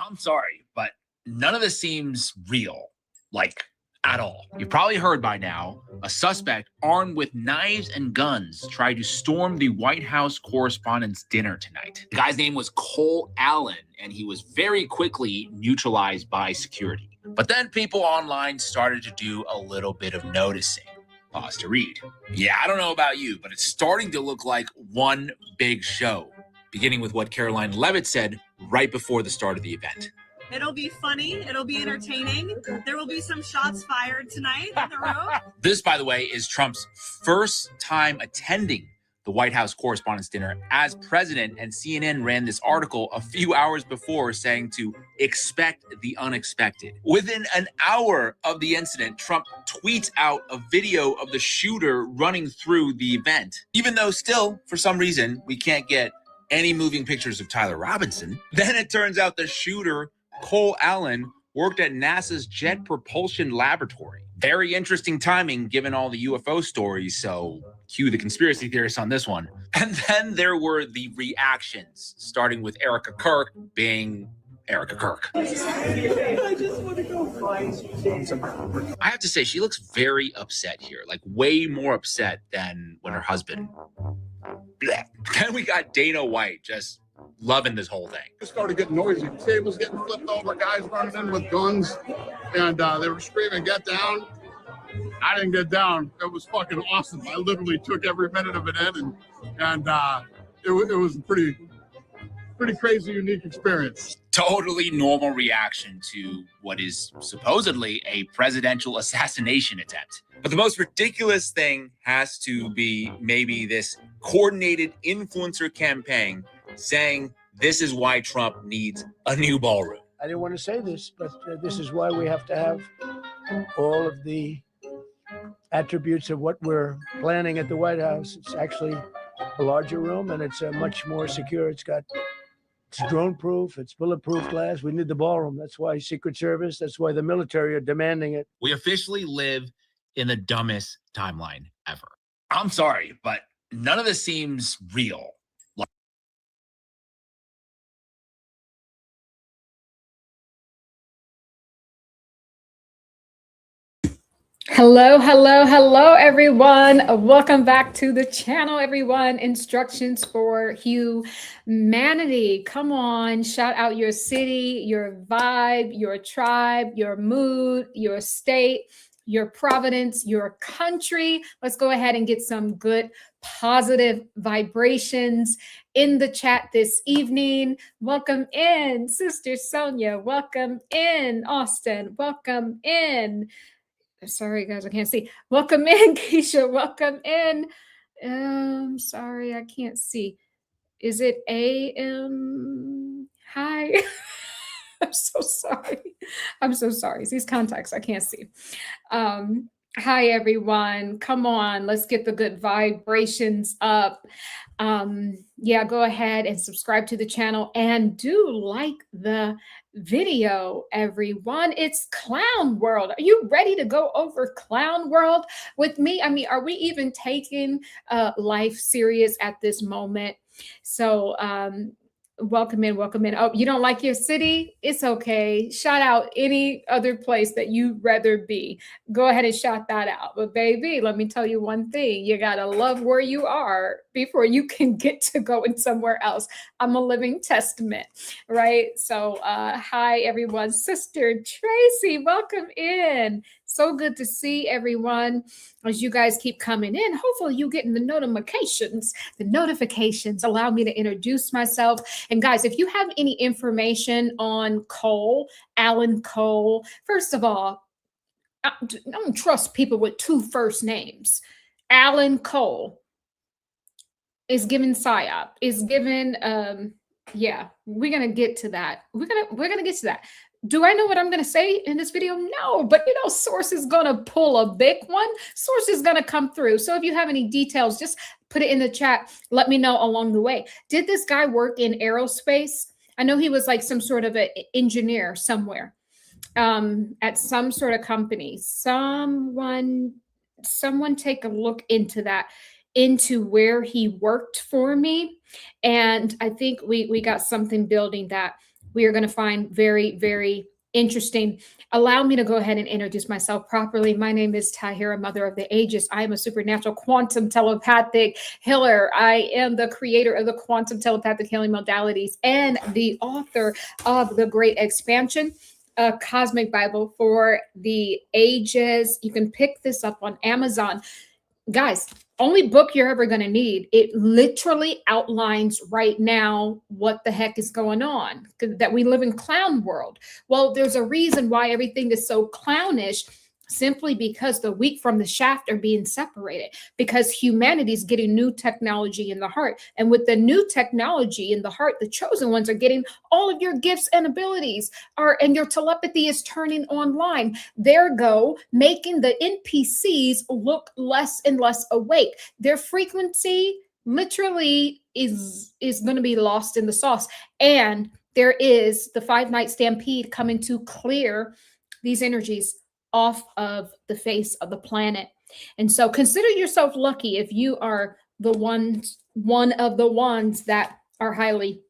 I'm sorry, but none of this seems real, like at all. You've probably heard by now, a suspect armed with knives and guns tried to storm the White House correspondents' dinner tonight. The guy's name was Cole Allen, and he was very quickly neutralized by security. But then people online started to do a little bit of noticing. Pause to read. Yeah, I don't know about you, but it's starting to look like one big show, beginning with what Caroline Levitt said right before the start of the event. It'll be funny. It'll be entertaining. There will be some shots fired tonight in the room. This, by the way, is Trump's first time attending the White House Correspondents' Dinner as president, and CNN ran this article a few hours before saying to expect the unexpected. Within an hour of the incident, Trump tweets out a video of the shooter running through the event. Even though still, for some reason, we can't get any moving pictures of Tyler Robinson. Then it turns out the shooter, Cole Allen, worked at NASA's Jet Propulsion Laboratory. Very interesting timing given all the UFO stories, so cue the conspiracy theorists on this one. And then there were the reactions, starting with Erica Kirk being Erica Kirk. I just want to go find you. I have to say, she looks very upset here, like way more upset than when her husband. Blech. Then we got Dana White just loving this whole thing. It started getting noisy. Tables getting flipped over, guys running in with guns, and they were screaming, "Get down!" I didn't get down. It was fucking awesome. I literally took every minute of it in, and it was a pretty crazy, unique experience. Totally normal reaction to what is supposedly a presidential assassination attempt. But the most ridiculous thing has to be maybe this coordinated influencer campaign saying this is why Trump needs a new ballroom. I didn't want to say this, but this is why we have to have all of the attributes of what we're planning at the White House. It's actually a larger room, and it's much more secure. It's drone-proof, it's bulletproof glass. We need the ballroom. That's why Secret Service, that's why the military are demanding it. We officially live in the dumbest timeline ever. I'm sorry, but none of this seems real. Hello, hello, hello, everyone. Welcome back to the channel, everyone. Instructions for humanity. Come on, shout out your city, your vibe, your tribe, your mood, your state, your providence, your country. Let's go ahead and get some good positive vibrations in the chat this evening. Welcome in, Sister Sonia. Welcome in, Austin. Welcome in. Sorry, guys, I can't see. Welcome in, Keisha. Welcome in. Sorry, I can't see. Is it AM? Hi. I'm so sorry. I'm so sorry. It's these contacts I can't see. Hi, everyone. Come on. Let's get the good vibrations up. Yeah, go ahead and subscribe to the channel and do like the video, everyone. It's Clown World. Are you ready to go over Clown World with me? I mean, are we even taking life serious at this moment? So, welcome in, welcome in. Oh, you don't like your city? It's okay. Shout out any other place that you'd rather be. Go ahead and shout that out. But baby, let me tell you one thing. You got to love where you are before you can get to going somewhere else. I'm a living testament, right? So hi, everyone. Sister Tracy, welcome in. So good to see everyone as you guys keep coming in. Hopefully you getting the notifications. The notifications allow me to introduce myself. And guys, if you have any information on Cole, Alan Cole, first of all, I don't trust people with two first names. Alan Cole is given Psyop, is given, yeah, we're going to get to that. We're going to get to that. Do I know what I'm going to say in this video? No, but you know, Source is going to pull a big one. Source is going to come through. So if you have any details, just put it in the chat. Let me know along the way. Did this guy work in aerospace? I know he was like some sort of an engineer somewhere at some sort of company. Someone take a look into that, into where he worked for me. And I think we got something building that we are going to find very, very interesting. Allow me to go ahead and introduce myself properly. My name is Tahara, Mother of the Ages. I am a supernatural quantum telepathic healer. I am the creator of the quantum telepathic healing modalities and the author of The Great Expansion, a cosmic Bible for the ages. You can pick this up on Amazon. Guys, only book you're ever going to need. It literally outlines right now what the heck is going on, that we live in clown world. Well, there's a reason why everything is so clownish, simply because the wheat from the shaft are being separated, because humanity is getting new technology in the heart. And with the new technology in the heart, the chosen ones are getting all of your gifts and abilities, and your telepathy is turning online. There go, making the NPCs look less and less awake. Their frequency literally is going to be lost in the sauce. And there is the 5-night stampede coming to clear these energies off of the face of the planet. And so consider yourself lucky if you are one of the ones that are highly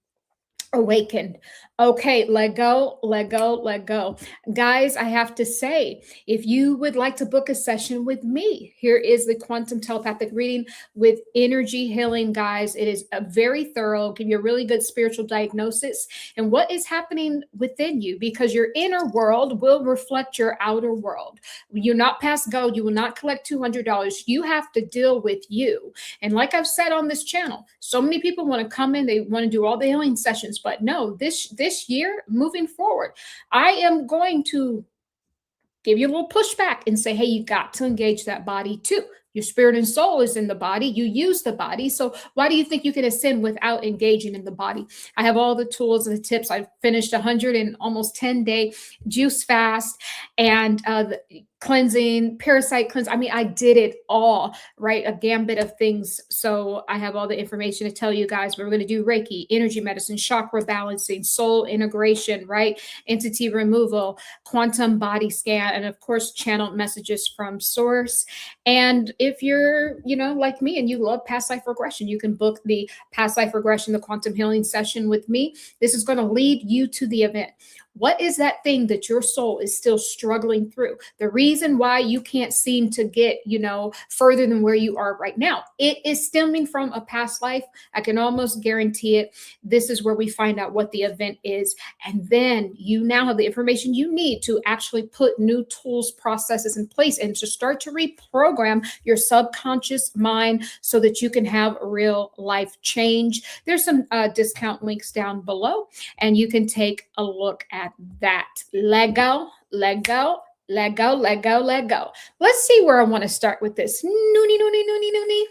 awakened. Okay, let go, let go, let go. Guys, I have to say, if you would like to book a session with me, here is the quantum telepathic reading with energy healing, guys. It is a very thorough, give you a really good spiritual diagnosis and what is happening within you, because your inner world will reflect your outer world. You're not past go. You will not collect $200. You have to deal with you. And like I've said on this channel, so many people want to come in, they want to do all the healing sessions, but no, this year, moving forward, I am going to give you a little pushback and say, hey, you got to engage that body too. Your spirit and soul is in the body. You use the body. So why do you think you can ascend without engaging in the body? I have all the tools and the tips. I've finished 100 and almost 10-day juice fast and cleansing, parasite cleanse. I mean, I did it all, right? A gambit of things. So I have all the information to tell you guys. We're going to do Reiki, energy medicine, chakra balancing, soul integration, right? Entity removal, quantum body scan, and of course, channel messages from source. And if you're, like me and you love past life regression, you can book the past life regression, the quantum healing session with me. This is going to lead you to the event. What is that thing that your soul is still struggling through? The reason why you can't seem to get, further than where you are right now, it is stemming from a past life. I can almost guarantee it. This is where we find out what the event is. And then you now have the information you need to actually put new tools, processes in place and to start to reprogram your subconscious mind so that you can have real life change. There's some discount links down below, and you can take a look at that. Let go, let go, let go, let go, let go. Let's see where I want to start with this. Noonie, noonie, noonie, noonie.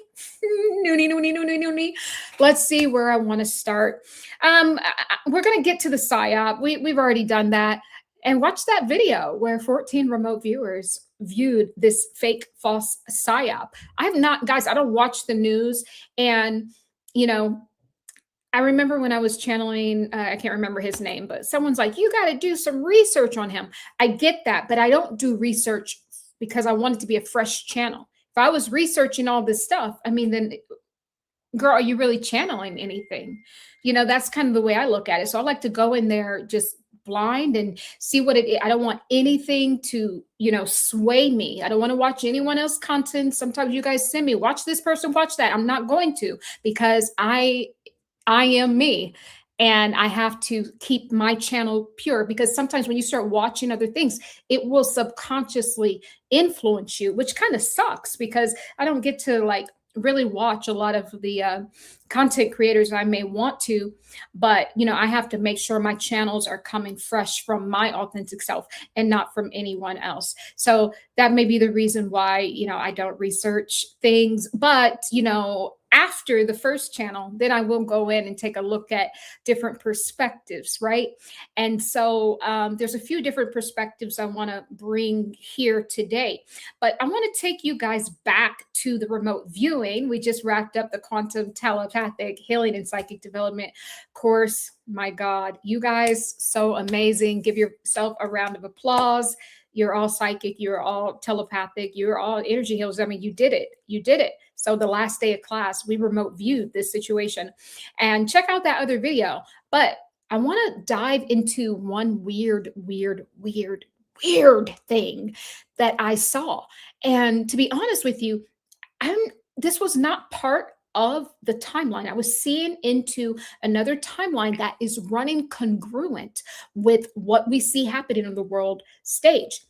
Noonie, noonie, noonie, noonie. Let's see where I want to start. We're going to get to the Psyop. We've already done that. And watch that video where 14 remote viewers viewed this fake, false Psyop. Guys, I don't watch the news. And, I remember when I was channeling, I can't remember his name, but someone's like, you got to do some research on him. I get that, but I don't do research because I want it to be a fresh channel. If I was researching all this stuff, then, girl, are you really channeling anything? That's kind of the way I look at it. So I like to go in there just blind and see what it is. I don't want anything to, sway me. I don't want to watch anyone else's content. Sometimes you guys send me, watch this person, watch that. I'm not going to, because I am me, and I have to keep my channel pure, because sometimes when you start watching other things, it will subconsciously influence you, which kind of sucks because I don't get to really watch a lot of the content creators I may want to, but I have to make sure my channels are coming fresh from my authentic self and not from anyone else. So that may be the reason why, I don't research things, but after the first channel, then I will go in and take a look at different perspectives, right? And so there's a few different perspectives I want to bring here today, but I want to take you guys back to the remote viewing. We just wrapped up the quantum telepathic healing and psychic development course. My God, you guys, so amazing. Give yourself a round of applause. You're all psychic. You're all telepathic. You're all energy healers. You did it. You did it. So the last day of class, we remote viewed this situation, and check out that other video. But I want to dive into one weird thing that I saw. And to be honest with you, this was not part of the timeline. I was seeing into another timeline that is running congruent with what we see happening on the world stage.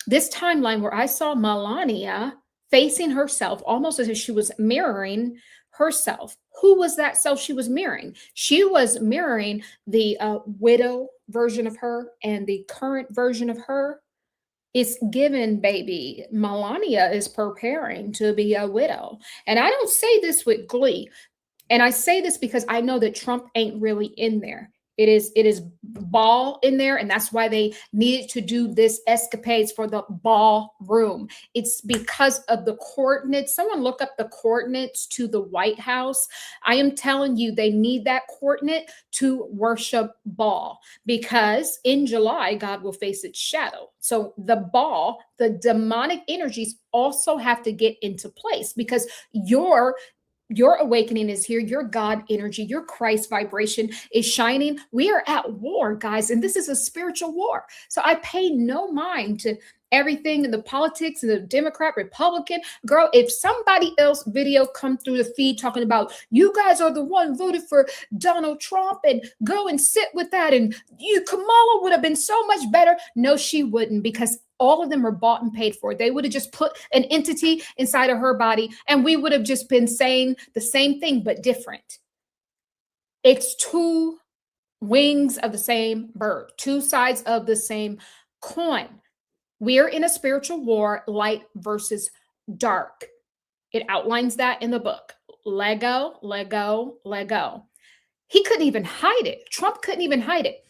This timeline where I saw Melania facing herself almost as if she was mirroring herself. Who was that self she was mirroring? She was mirroring the widow version of her, and the current version of her is given, baby. Melania is preparing to be a widow. And I don't say this with glee. And I say this because I know that Trump ain't really in there. It is ball in there, and that's why they needed to do this escapades for the BaaLl'room. It's because of the coordinates. Someone look up the coordinates to the White House. I am telling you, they need that coordinate to worship Baal, because in July, God will face its shadow. So the Baal, the demonic energies also have to get into place, because your awakening is here. Your God energy, your Christ vibration is shining. We are at war, guys, and this is a spiritual war. So I pay no mind to everything in the politics and the Democrat, Republican. Girl, if somebody else video come through the feed talking about you guys are the one voted for Donald Trump and go and sit with that, and you, Kamala would have been so much better. No, she wouldn't, because all of them are bought and paid for. They would have just put an entity inside of her body, and we would have just been saying the same thing, but different. It's two wings of the same bird, two sides of the same coin. We're in a spiritual war, light versus dark. It outlines that in the book. Lego, Lego, Lego. He couldn't even hide it. Trump couldn't even hide it.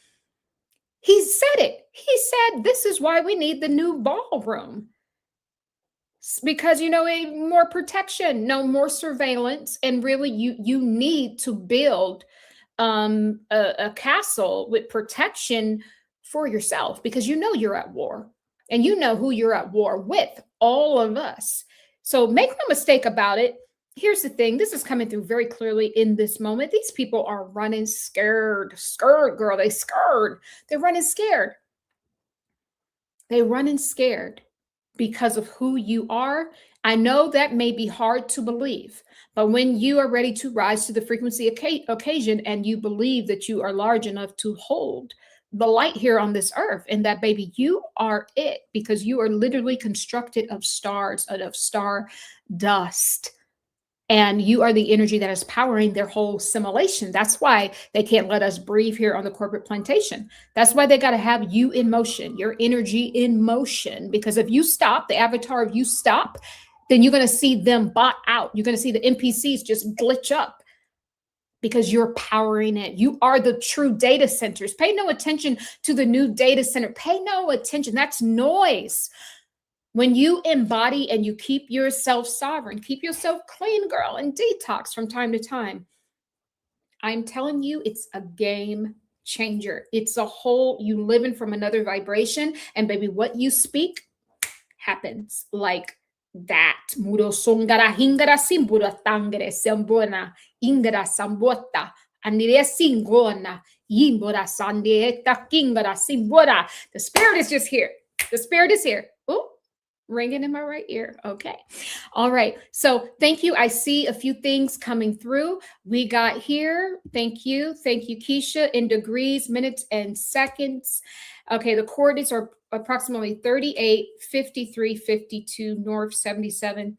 He said it. He said, this is why we need the new BaaLl'room. Because, you know, more protection, no more surveillance. And really, you need to build a castle with protection for yourself, because you know you're at war. And you know who you're at war with, all of us. So make no mistake about it. Here's the thing. This is coming through very clearly in this moment. These people are running scared. Scared, girl. They scared. They're running scared. They're running scared because of who you are. I know that may be hard to believe, but when you are ready to rise to the frequency occasion and you believe that you are large enough to hold the light here on this earth, and that, baby, you are it, because you are literally constructed of stars, of star dust. And you are the energy that is powering their whole simulation. That's why they can't let us breathe here on the corporate plantation. That's why they got to have you in motion, your energy in motion. Because if you stop, the avatar of you stop, then you're going to see them bot out. You're going to see the NPCs just glitch up, because you're powering it. You are the true data centers. Pay no attention to the new data center. Pay no attention. That's noise. When you embody and you keep yourself sovereign, keep yourself clean, girl, and detox from time to time, I'm telling you, it's a game changer. It's a whole, you living from another vibration. And baby, what you speak happens like that. Muro songara hingara simbura tangere sambona ingara sambota anire singona yimbora sandieta kingara simbora. The spirit is just here. The spirit is here. Oh, ringing in my right ear. Okay. All right. So thank you. I see a few things coming through. We got here. Thank you. Thank you, Keisha, in degrees, minutes, and seconds. Okay. The coordinates are approximately 38, 53, 52 north, 77,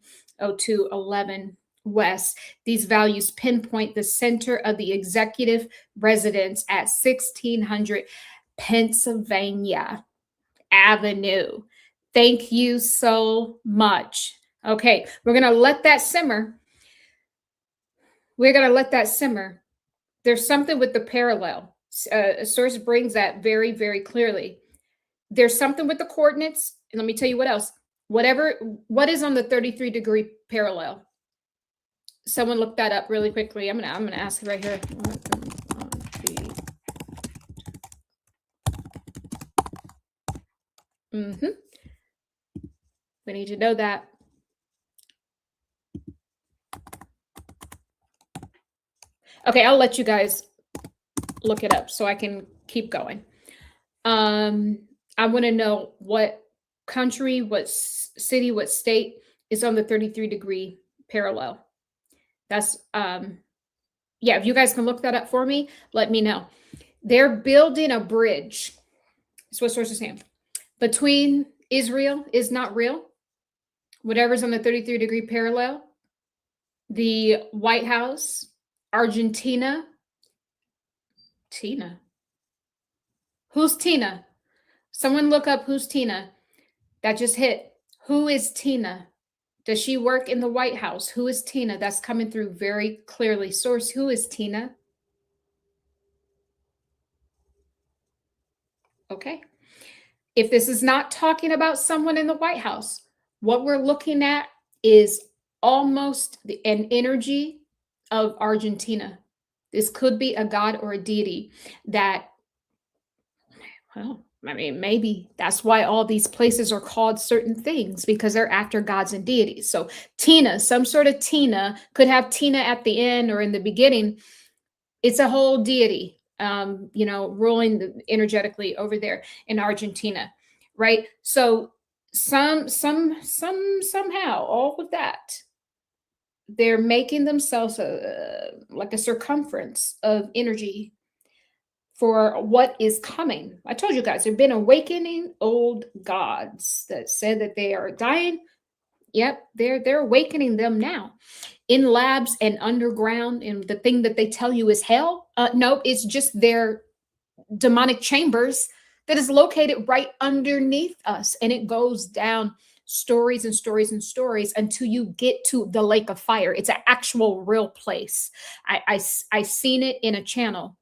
02, 11 west. These values pinpoint the center of the executive residence at 1600 Pennsylvania Avenue. Thank you so much. Okay, we're going to let that simmer. We're going to let that simmer. There's something with the parallel. Source brings that very, very clearly. There's something with the coordinates. And let me tell you what else. What is on the 33-degree parallel? Someone look that up really quickly. I'm gonna ask it right here. We need to know that. Okay, I'll let you guys look it up so I can keep going. I want to know what country, what city, what state is on the 33-degree parallel. That's, yeah, if you guys can look that up for me, let me know. They're building a bridge. That's what sources saying. Between Israel is not real. Whatever's on the 33-degree parallel. The White House, Argentina. Tina. Who's Tina? Someone look up who's Tina. That just hit. Who is Tina? Does she work in the White House? Who is Tina? That's coming through very clearly. Source, who is Tina? Okay. If this is not talking about someone in the White House, what we're looking at is almost an energy of Argentina. This could be a god or a deity that, well, I mean, maybe that's why all these places are called certain things, because they're after gods and deities. So Tina, some sort of Tina, could have Tina at the end or in the beginning. It's a whole deity, you know, ruling energetically over there in Argentina, right? So somehow, all of that, they're making themselves like a circumference of energy for what is coming. I told you guys, there have been awakening old gods that said that they are dying. Yep, they're awakening them now in labs and underground. And the thing that they tell you is hell. No, it's just their demonic chambers that is located right underneath us. And it goes down stories and stories and stories until you get to the lake of fire. It's an actual real place. I seen it in a channel.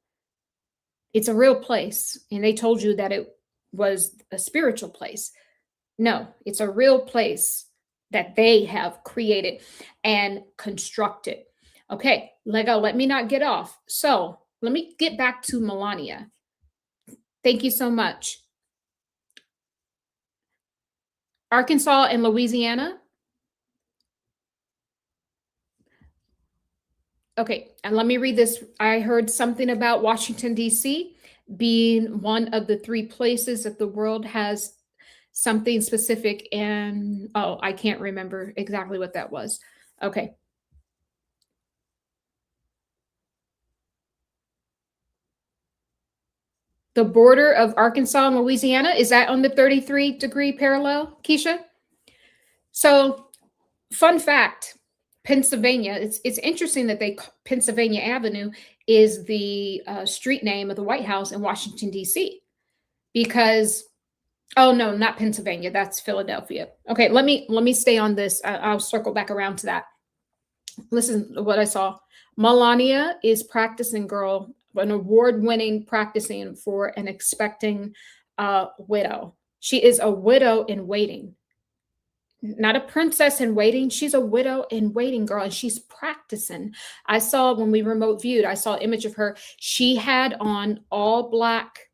It's a real place. And they told you that it was a spiritual place. No, it's a real place that they have created and constructed. Okay, Lego, let me not get off. So let me get back to Melania. Thank you so much. Arkansas and Louisiana. Okay, and let me read this. I heard something about Washington, D.C. being one of the 3 places that the world has something specific, and oh, I can't remember exactly what that was. Okay. The border of Arkansas and Louisiana, is that on the 33-degree parallel, Keisha? So, fun fact, Pennsylvania, it's interesting that Pennsylvania Avenue is the street name of the White House in Washington, D.C. Because, oh no, not Pennsylvania, that's Philadelphia. Okay, let me stay on this. I'll circle back around to that. Listen to what I saw. Melania is practicing, girl, an award-winning practicing for an expecting widow. She is a widow in waiting. Not a princess in waiting. She's a widow in waiting, girl, and she's practicing. I saw when we remote viewed, I saw an image of her. She had on all black.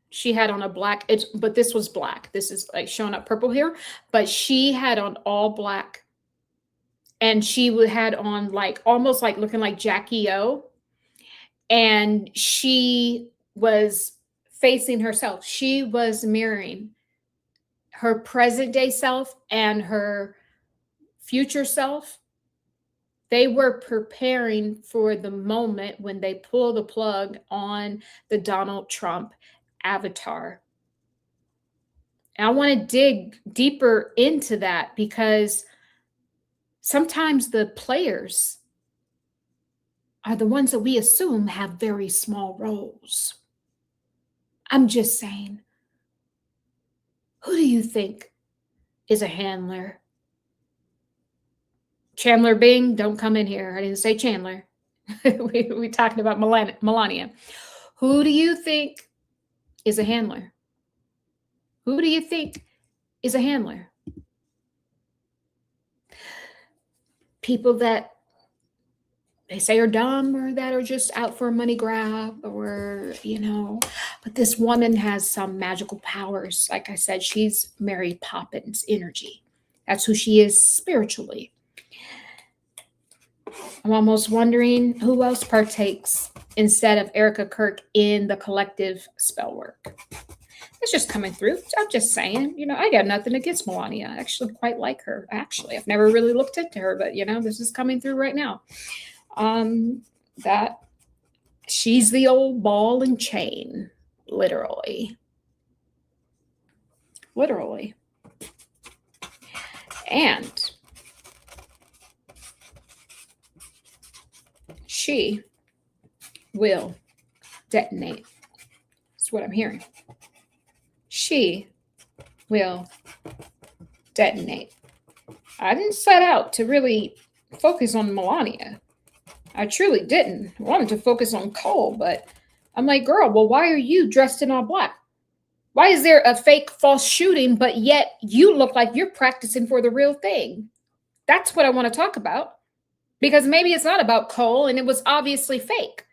She had on a black, but this was black. This is like showing up purple here, but she had on all black. And she had on like almost like looking like Jackie O. And she was facing herself. She was mirroring her present day self and her future self. They were preparing for the moment when they pull the plug on the Donald Trump avatar. And I want to dig deeper into that because sometimes the players are the ones that we assume have very small roles. I'm just saying. Who do you think is a handler? Chandler Bing, don't come in here. I didn't say Chandler. we talking about Melania. Who do you think is a handler? Who do you think is a handler? People that they say are dumb or that are just out for a money grab or, you know, but this woman has some magical powers. Like I said, she's Mary Poppins energy. That's who she is spiritually. I'm almost wondering who else partakes instead of Erica Kirk in the collective spell work. It's just coming through. I'm just saying, I got nothing against Melania. I actually quite like her. Actually, I've never really looked into her, but this is coming through right now. That she's the old ball and chain, literally. Literally. And she will detonate. That's what I'm hearing. She will detonate. I didn't set out to really focus on Melania. I truly didn't. I wanted to focus on Cole, but I'm like, girl, well, why are you dressed in all black? Why is there a fake false shooting, but yet you look like you're practicing for the real thing? That's what I want to talk about. Because maybe it's not about Cole and it was obviously fake.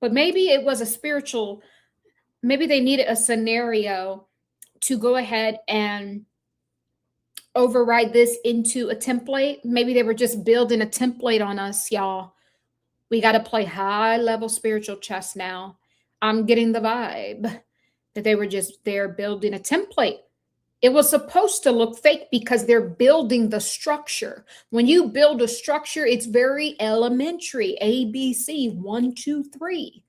But maybe it was a spiritual, maybe they needed a scenario to go ahead and override this into a template. Maybe they were just building a template on us, y'all. We got to play high level spiritual chess now. I'm getting the vibe that they were just there building a template. It was supposed to look fake because they're building the structure. When you build a structure, it's very elementary. A, B, C, 1, 2, 3.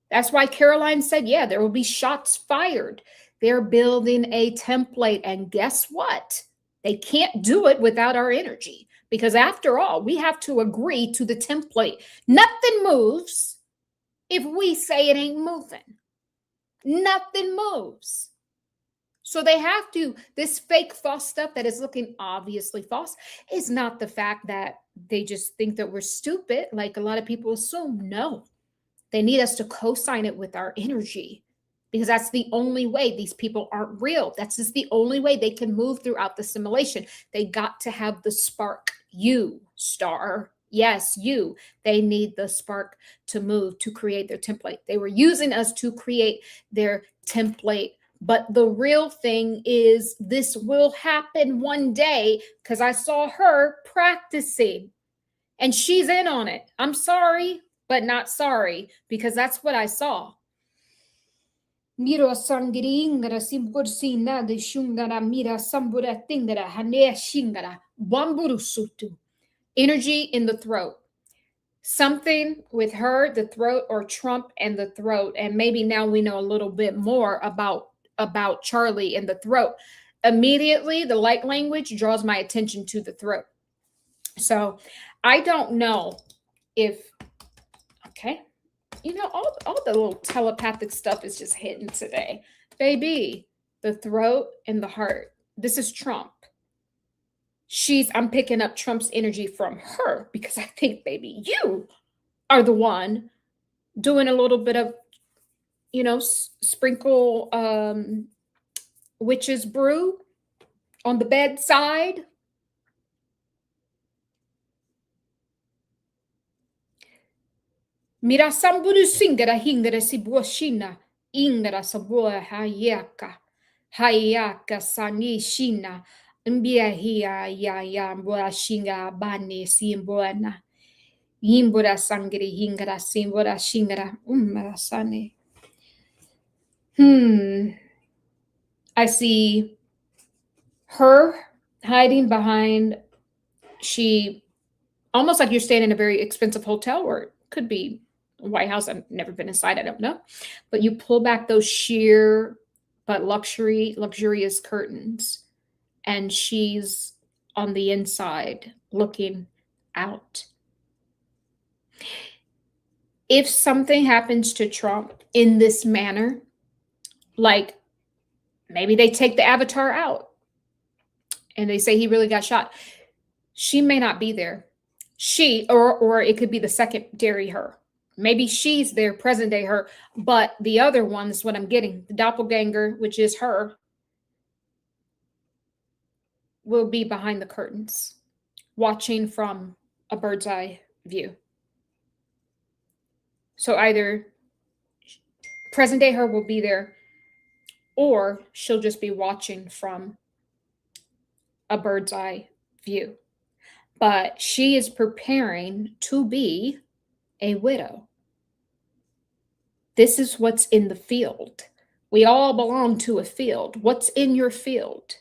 That's why Caroline said, yeah, there will be shots fired. They're building a template. And guess what? They can't do it without our energy. Because after all, we have to agree to the template. Nothing moves if we say it ain't moving. Nothing moves. So they have to, this fake false stuff that is looking obviously false is not the fact that they just think that we're stupid, like a lot of people assume. No, they need us to co-sign it with our energy because that's the only way these people aren't real. That's just the only way they can move throughout the simulation. They got to have the spark. You, star. Yes, you. They need the spark to move, to create their template. They were using us to create their template. But the real thing is this will happen one day because I saw her practicing and she's in on it. I'm sorry, but not sorry because that's what I saw. Miro sangiringara simbursina de shungara mira sambura tingara hane shingara wamburusutu. Energy in the throat. Something with her, the throat, or Trump and the throat. And maybe now we know a little bit more about Charlie and the throat. Immediately, the light language draws my attention to the throat. So I don't know if, okay, all the little telepathic stuff is just hitting today. Baby, the throat and the heart. This is Trump. I'm picking up Trump's energy from her because I think, baby, you are the one doing a little bit of, sprinkle witch's brew on the bedside. Mira samburu singara hingara sibuashina ingara sabua hayaka sani shina mbia hia ya mbua shinga bani simbuana yimbura sangri hingara simbura shingara sani. I see her hiding behind, almost like you're staying in a very expensive hotel, or it could be a White House. I've never been inside, I don't know. But you pull back those sheer but luxurious curtains, and she's on the inside looking out. If something happens to Trump in this manner, like maybe they take the avatar out and they say he really got shot, she may not be there. Or it could be the secondary her. Maybe she's there, present day her, but the other one is what I'm getting. The doppelganger, which is her, will be behind the curtains, watching from a bird's eye view. So either present day her will be there, or she'll just be watching from a bird's eye view. but she is preparing to be a widow. This is what's in the field. We all belong to a field. What's in your field?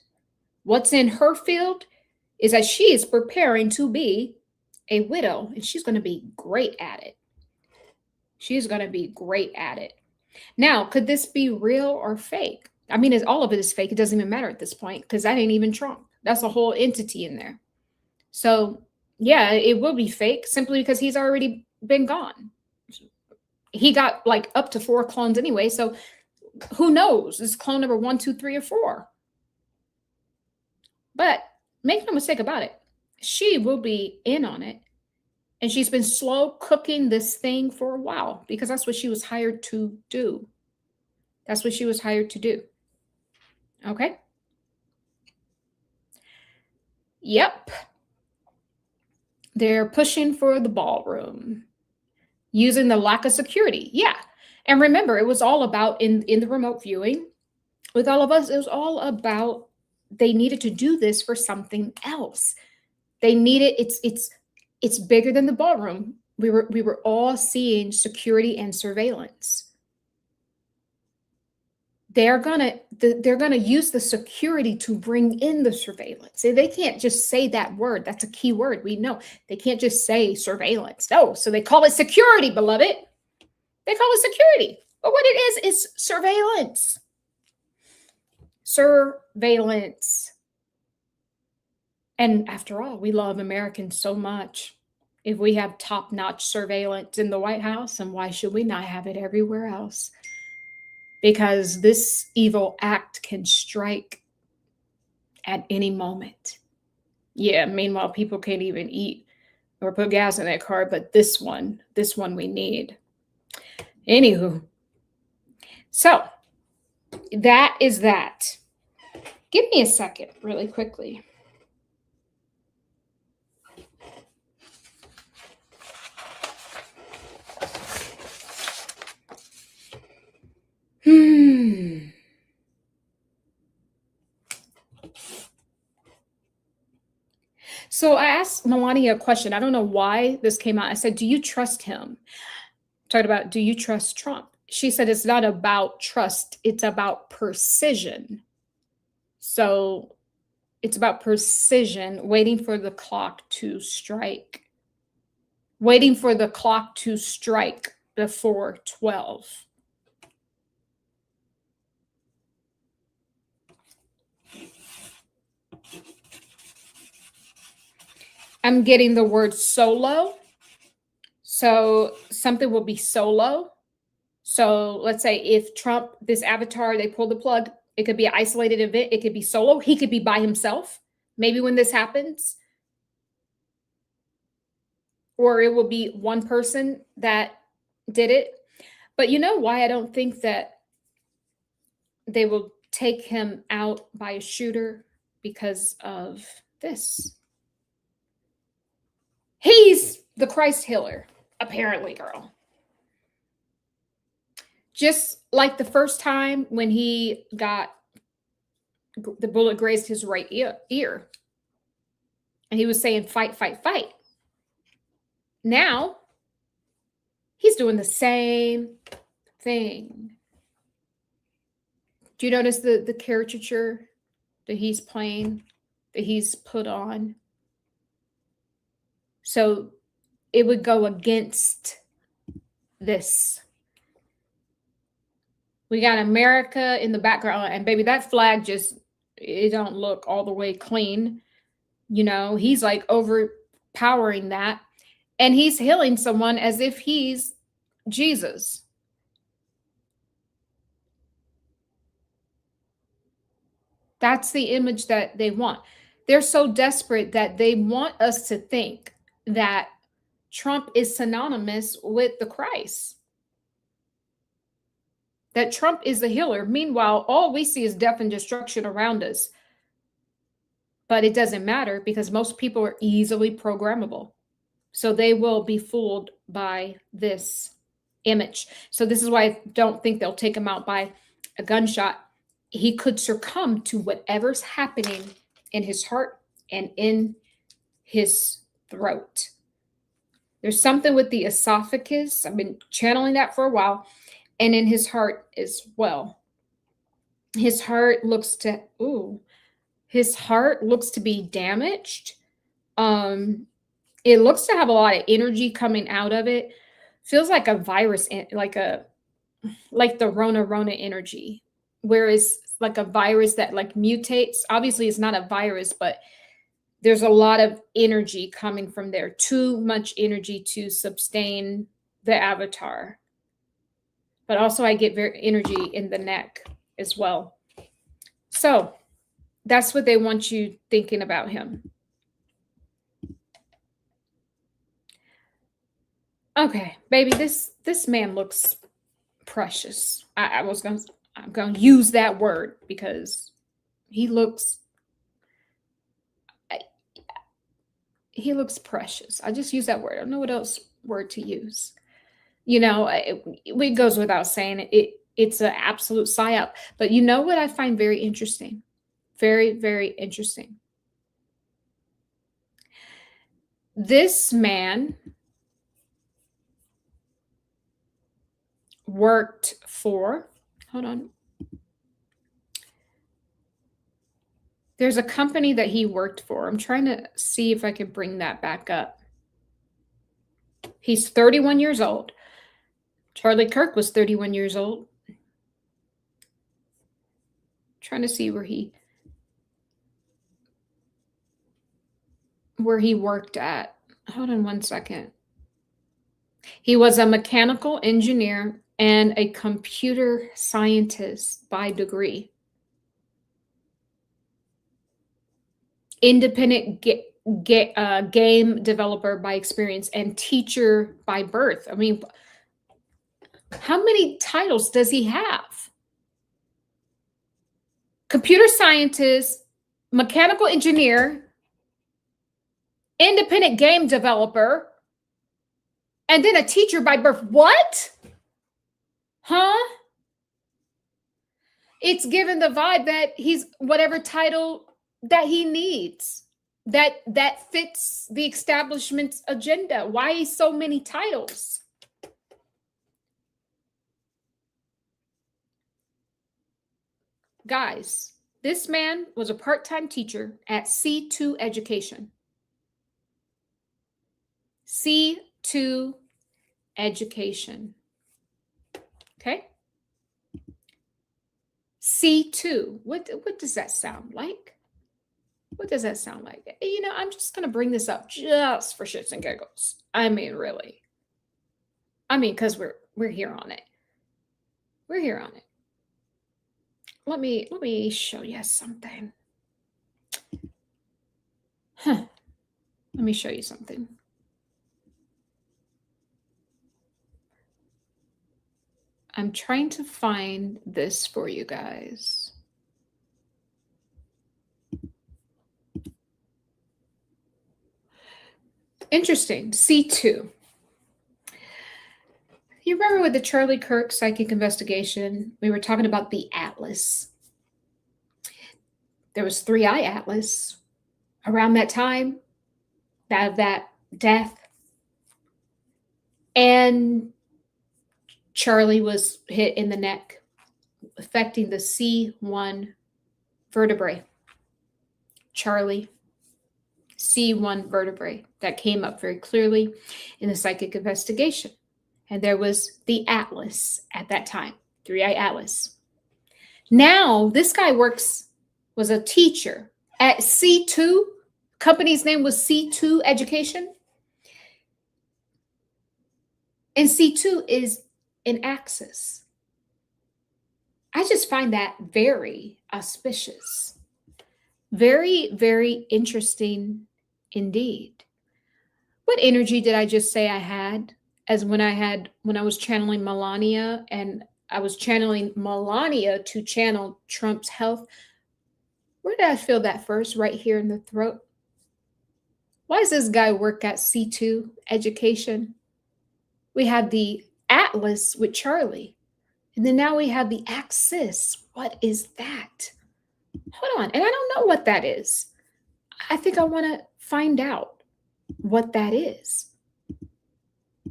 What's in her field is that she is preparing to be a widow, and she's going to be great at it. She's going to be great at it. Now, could this be real or fake? I mean, all of it is fake. It doesn't even matter at this point because that ain't even Trump. That's a whole entity in there. So, yeah, it will be fake simply because he's already been gone. He got like up to 4 clones anyway. So who knows? Is clone number 1, 2, 3, or 4? But make no mistake about it. She will be in on it. And she's been slow cooking this thing for a while because that's what she was hired to do. That's what she was hired to do. Okay? Yep. They're pushing for the ballroom. Using the lack of security. Yeah. And remember, it was all about in the remote viewing with all of us, it was all about they needed to do this for something else. They needed, it's bigger than the ballroom. We were all seeing security and surveillance. They're gonna use the security to bring in the surveillance. They can't just say that word. That's a key word. We know they can't just say surveillance. No, so they call it security, beloved. They call it security, but what it is surveillance. Surveillance. And after all, we love Americans so much. If we have top-notch surveillance in the White House, then why should we not have it everywhere else? Because this evil act can strike at any moment. Yeah, meanwhile, people can't even eat or put gas in their car, but this one we need. Anywho, so that is that. Give me a second really quickly. So I asked Melania a question. I don't know why this came out. I said, do you trust him? Talked about, do you trust Trump? She said, it's not about trust. It's about precision. So it's about precision, waiting for the clock to strike. Waiting for the clock to strike before 12. I'm getting the word solo. So something will be solo. So let's say if Trump, this avatar, they pull the plug, it could be an isolated event. It could be solo. He could be by himself. Maybe when this happens. Or it will be one person that did it. But you know why I don't think that they will take him out by a shooter? Because of this. He's the Christ healer, apparently, girl. Just like the first time when he got the bullet grazed his right ear. And he was saying, fight, fight, fight. Now, he's doing the same thing. Do you notice the caricature that he's playing, that he's put on? So it would go against this. We got America in the background, and baby, that flag it don't look all the way clean. You know, he's like overpowering that. And he's healing someone as if he's Jesus. That's the image that they want. They're so desperate that they want us to think that Trump is synonymous with the Christ. That Trump is the healer. Meanwhile, all we see is death and destruction around us. But it doesn't matter because most people are easily programmable. So they will be fooled by this image. So this is why I don't think they'll take him out by a gunshot. He could succumb to whatever's happening in his heart and in his throat. There's something with the esophagus. I've been channeling that for a while. And in his heart as well. His heart looks to, his heart looks to be damaged. It looks to have a lot of energy coming out of it. Feels like a virus, like the Rona energy, whereas like a virus that like mutates. Obviously, it's not a virus, but there's a lot of energy coming from there. Too much energy to sustain the avatar. But also, I get very energy in the neck as well. So that's what they want you thinking about him. Okay, baby, this man looks precious. I'm gonna use that word because he looks precious. I just use that word. I don't know what else word to use. You know, it goes without saying it's an absolute psyop. But you know what I find very interesting? Very, very interesting. This man worked for, hold on. There's a company that he worked for. I'm trying to see if I can bring that back up. He's 31 years old. Charlie Kirk was 31 years old. Trying to see where he worked at. Hold on one second. He was a mechanical engineer and a computer scientist by degree. Independent game developer by experience and teacher by birth. I mean, how many titles does he have? Computer scientist, mechanical engineer, independent game developer, and then a teacher by birth. What? Huh? It's given the vibe that he's whatever title that he needs, that fits the establishment's agenda. Why so many titles? Guys, this man was a part-time teacher at C2 Education. C2 Education. Okay? C2. What does that sound like? What does that sound like? You know, I'm just going to bring this up just for shits and giggles. I mean, really. I mean, because we're here on it. We're here on it. Let me show you something. Let me show you something. I'm trying to find this for you guys. Interesting. C2. You remember with the Charlie Kirk psychic investigation, we were talking about the Atlas. There was 3-eye Atlas around that time, that death. And Charlie was hit in the neck, affecting the C1 vertebrae. Charlie, C1 vertebrae. That came up very clearly in the psychic investigation. And there was the Atlas at that time, 3-eye Atlas. Now, this guy was a teacher at C2. Company's name was C2 Education. And C2 is an axis. I just find that very auspicious. Very, very interesting indeed. What energy did I just say I had? As when I was channeling Melania, and I was channeling Melania to channel Trump's health. Where did I feel that first? Right here in the throat. Why does this guy work at C2 Education? We had the Atlas with Charlie. And then now we have the Axis. What is that? Hold on. And I don't know what that is. I think I want to find out. what that is.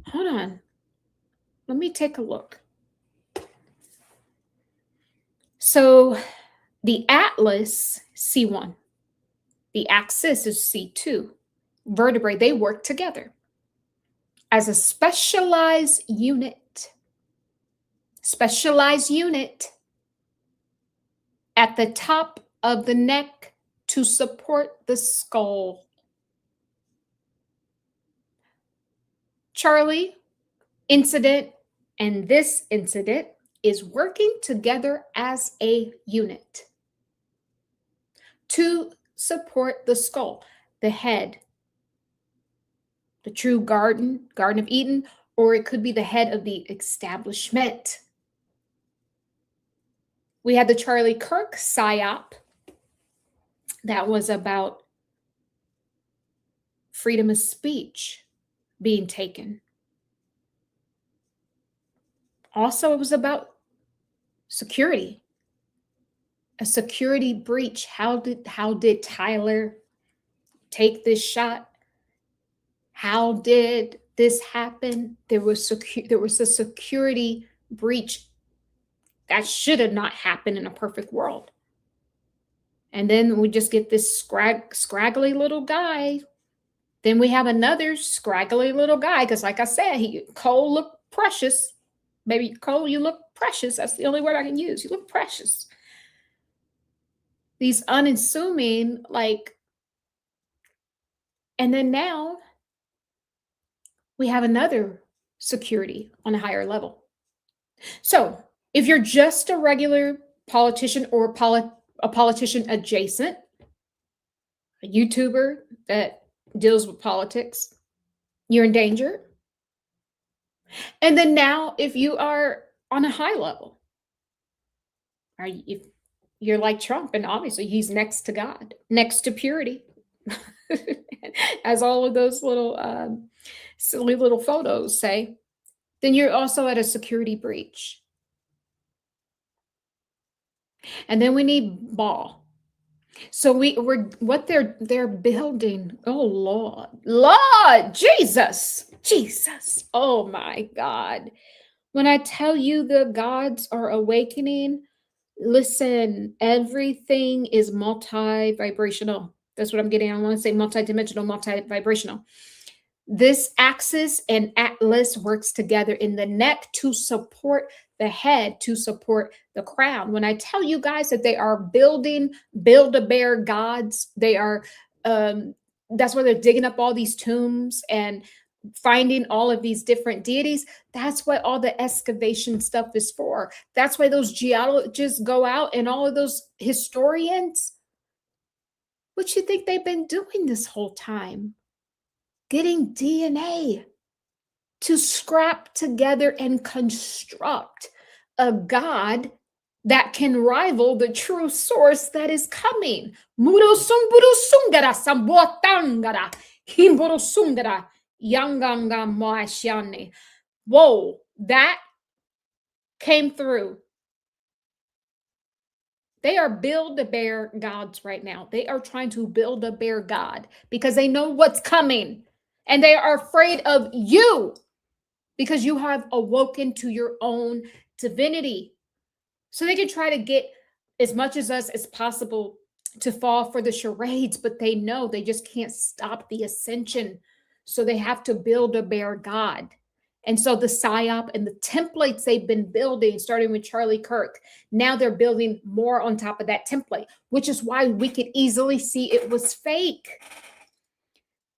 Hold on. Let me take a look. So the atlas, C1. The axis is C2. Vertebrae, they work together as a specialized unit. Specialized unit at the top of the neck to support the skull. Charlie incident and this incident is working together as a unit to support the skull, the head, the true Garden of Eden, or it could be the head of the establishment. We had the Charlie Kirk Psyop. That was about freedom of speech being taken. Also, it was about security. A security breach. How did Tyler take this shot? How did this happen? There was a security breach that should have not happened in a perfect world. And then we just get this scraggly little guy. Then we have another scraggly little guy, because like I said, Cole looked precious. Baby Cole, you look precious. That's the only word I can use. You look precious. These unassuming, like, and then now we have another security on a higher level. So if you're just a regular politician or a politician adjacent, a YouTuber that deals with politics, you're in danger. And then now, if you are on a high level, if you're like Trump, and obviously he's next to God, next to purity, as all of those little silly little photos say, then you're also at a security breach. And then we need Baal. So what they're building. Oh Lord, Jesus. Oh my God. When I tell you the gods are awakening, listen, everything is multi-vibrational. That's what I'm getting. I want to say multi-dimensional, multi-vibrational. This axis and atlas works together in the neck to support the head, to support the crown. When I tell you guys that they are building Build-A-Bear gods, they are, that's where they're digging up all these tombs and finding all of these different deities. That's what all the excavation stuff is for. That's why those geologists go out and all of those historians. What you think they've been doing this whole time? Getting DNA to scrap together and construct a God that can rival the true source that is coming. Muro sumburu sungara sambotangara himburu sungara yanganga moashane. Whoa, that came through. They are Build-A-Bear gods right now. They are trying to build a bear god because they know what's coming. And they are afraid of you because you have awoken to your own divinity. So they can try to get as much as us as possible to fall for the charades, but they know they just can't stop the ascension. So they have to build a bear god. And so the Psyop and the templates they've been building, starting with Charlie Kirk, now they're building more on top of that template, which is why we could easily see it was fake.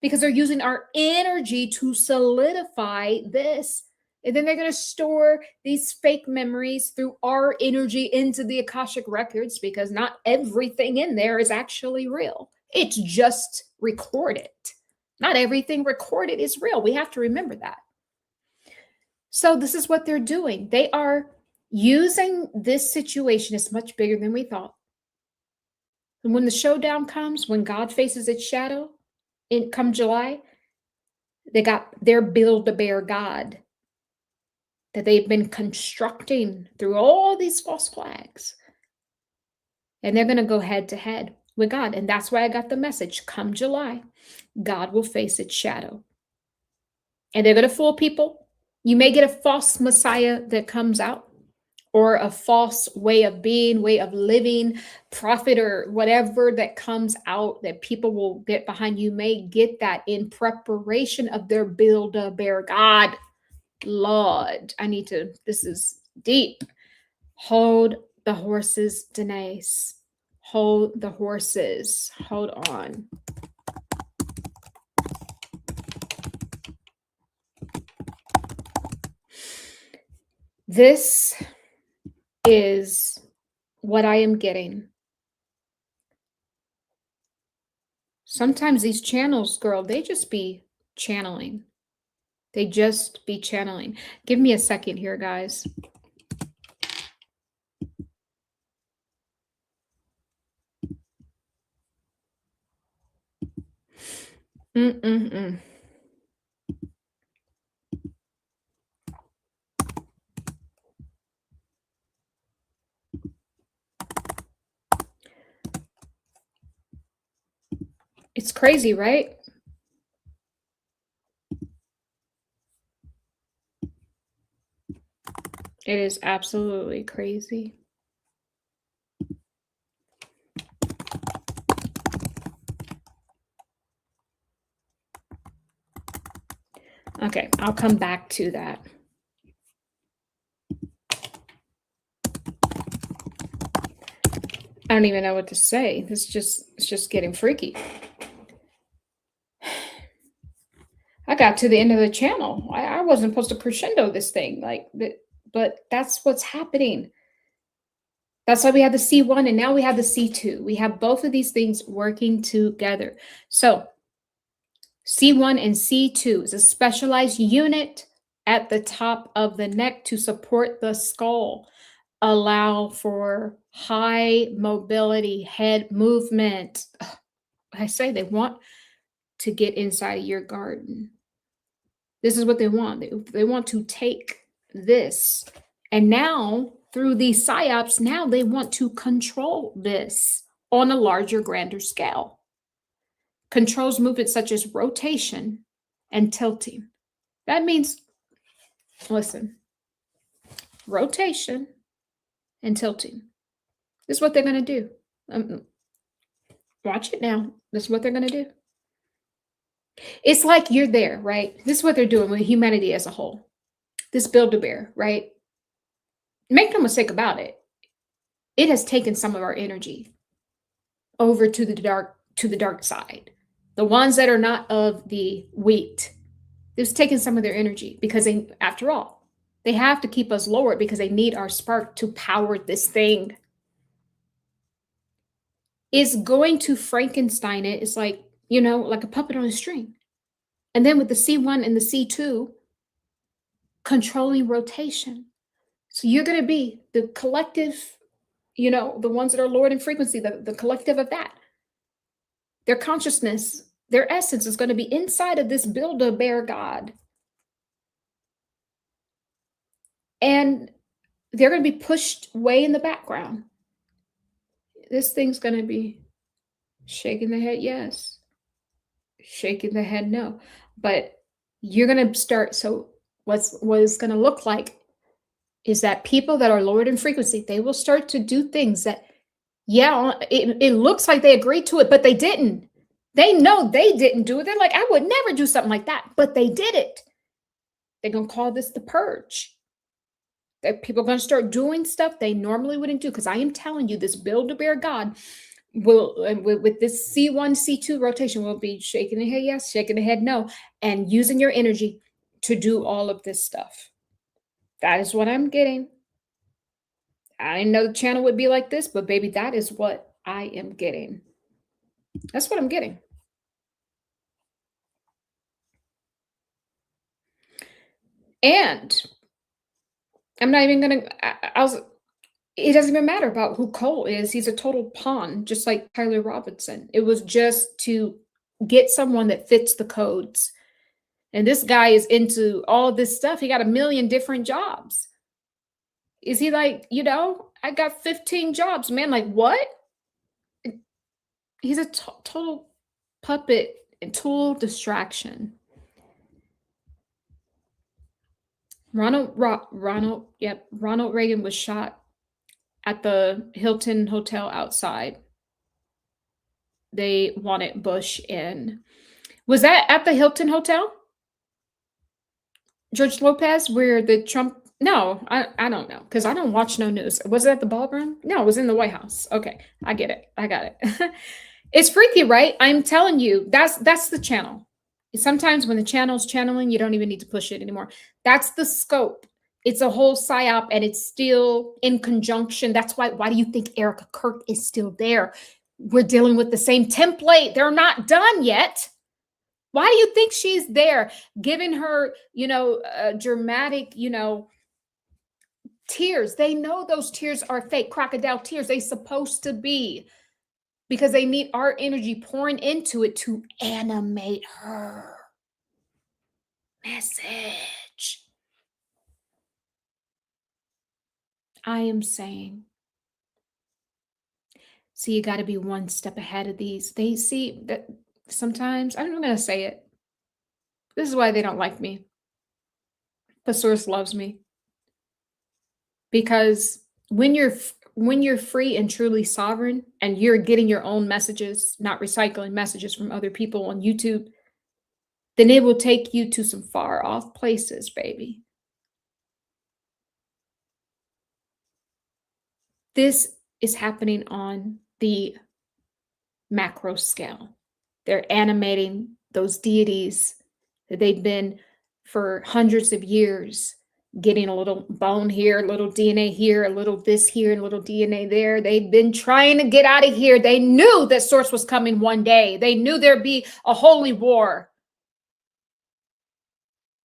Because they're using our energy to solidify this. And then they're going to store these fake memories through our energy into the Akashic records, because not everything in there is actually real. It's just recorded. Not everything recorded is real. We have to remember that. So this is what they're doing. They are using this situation. It's much bigger than we thought. And when the showdown comes, when God faces its shadow, come July, they got their Build-A-Bear god that they've been constructing through all these false flags. And they're going to go head to head. with God. And that's why I got the message. Come July, God will face its shadow. And they're going to fool people. You may get a false Messiah that comes out, or a false way of being, way of living, prophet or whatever that comes out that people will get behind. You may get that in preparation of their Build-A-Bear God. Lord, this is deep. Hold the horses, Denise. Hold the horses. Hold on. This is what I am getting. Sometimes these channels, girl, they just be channeling. They just be channeling. Give me a second here, guys. It's crazy, right? It is absolutely crazy. Okay, I'll come back to that. I don't even know what to say. It's just getting freaky. I got to the end of the channel. I wasn't supposed to crescendo this thing but that's what's happening. That's why we have the C1 and now we have the C2. We have both of these things working together. So C1 and C2 is a specialized unit at the top of the neck to support the skull, allow for high mobility, head movement. I say they want to get inside of your garden. This is what they want. They want to take this. And now, through these psyops, now they want to control this on a larger, grander scale. Controls movements such as rotation and tilting. That means, listen, rotation and tilting. This is what they're going to do. Watch it now. This is what they're going to do. It's like you're there, right? This is what they're doing with humanity as a whole. This Build-A-Bear, right? Make no mistake about it. It has taken some of our energy over to the dark side. The ones that are not of the wheat. It's taken some of their energy because after all, they have to keep us lower because they need our spark to power this thing. It's going to Frankenstein it. It's like, like a puppet on a string. And then with the C1 and the C2, controlling rotation. So you're going to be the collective, the ones that are lowered in frequency, the collective of that. Their consciousness, their essence is going to be inside of this Build-A-Bear God. And they're going to be pushed way in the background. This thing's going to be shaking the head, yes. Shaking the head, no. But you're going to start, so what it's going to look like is that people that are lowered in frequency, they will start to do things that, yeah, it looks like they agreed to it, but they didn't. They know they didn't do it. They're like, I would never do something like that, but they did it. They're going to call this the purge. That people are going to start doing stuff they normally wouldn't do. Because I am telling you, this Build-A-Bear God will, with this C1, C2 rotation, will be shaking the head yes, shaking the head no, and using your energy to do all of this stuff. That is what I'm getting. I didn't know the channel would be like this, but baby, that is what I am getting. That's what I'm getting. And I'm not even going to, it doesn't even matter about who Cole is. He's a total pawn, just like Tyler Robinson. It was just to get someone that fits the codes. And this guy is into all this stuff. He got a million different jobs. Is he like, I got 15 jobs, man? Like, what? He's a total puppet and tool distraction. Ronald Reagan was shot at the Hilton Hotel outside. They wanted Bush in. Was that at the Hilton Hotel? George Lopez, where the Trump... No, I don't know, because I don't watch no news. Was it at the BaaLl'room? No, it was in the White House. Okay, I get it. I got it. It's freaky, right? I'm telling you, that's the channel. Sometimes when the channel's channeling, you don't even need to push it anymore. That's the scope. It's a whole psyop, and it's still in conjunction. That's why do you think Erica Kirk is still there? We're dealing with the same template. They're not done yet. Why do you think she's there? Giving her, dramatic, tears. They know those tears are fake crocodile tears. They're supposed to be, because they need our energy pouring into it to animate her message. I am saying, see, you got to be one step ahead of these. They see that sometimes, I'm going to say it. This is why they don't like me. The source loves me. Because when you're free and truly sovereign, and you're getting your own messages, not recycling messages from other people on YouTube, then it will take you to some far off places, baby. This is happening on the macro scale. They're animating those deities that they've been for hundreds of years, getting a little bone here, a little DNA here, a little this here, and a little DNA there. They've been trying to get out of here. They knew that source was coming one day. They knew there'd be a holy war.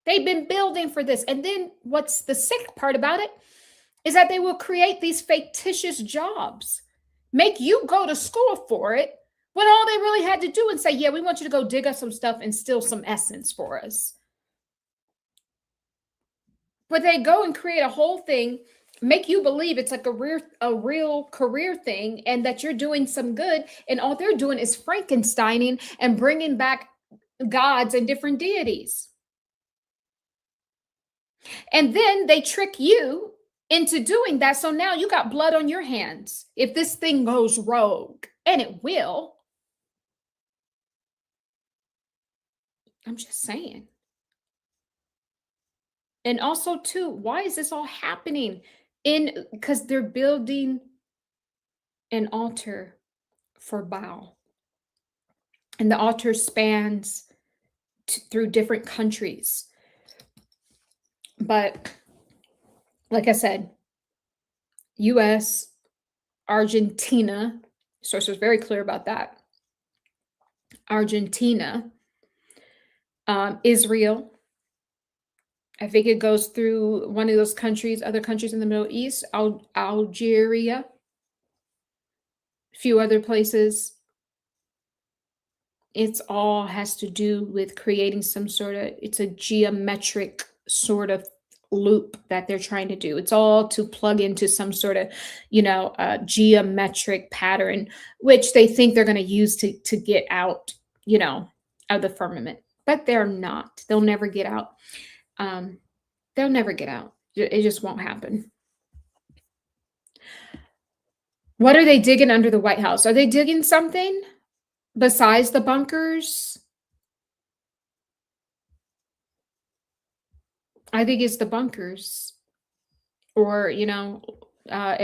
They've been building for this. And then what's the sick part about it is that they will create these fictitious jobs, make you go to school for it, when all they really had to do and say, yeah, we want you to go dig up some stuff and steal some essence for us. But they go and create a whole thing, make you believe it's like a real career thing, and that you're doing some good. And all they're doing is Frankensteining and bringing back gods and different deities. And then they trick you into doing that. So now you got blood on your hands. If this thing goes rogue, and it will. I'm just saying. And also, too, why is this all happening? Because they're building an altar for Baal. And the altar spans through different countries. But like I said, US, Argentina, source was very clear about that. Argentina, Israel, I think it goes through one of those countries, other countries in the Middle East, Algeria, a few other places. It's all has to do with creating some sort of, it's a geometric sort of loop that they're trying to do. It's all to plug into some sort of, geometric pattern, which they think they're going to use to get out, of the firmament. But they're not. They'll never get out. They'll never get out. It just won't happen. What are they digging under the White House? Are they digging something besides the bunkers? I think it's the bunkers, or, an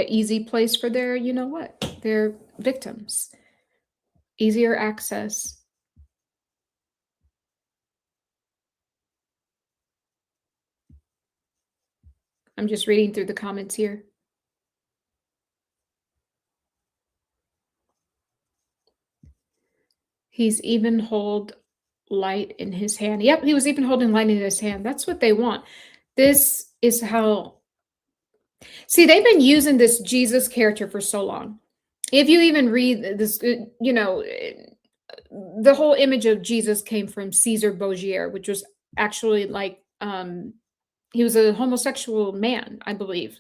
easy place for their, their victims. Easier access. I'm just reading through the comments here. He's even hold light in his hand. Yep, he was even holding light in his hand. That's what they want. This is how... See, they've been using this Jesus character for so long. If you even read this, the whole image of Jesus came from Caesar Borgia, which was actually like... he was a homosexual man, I believe.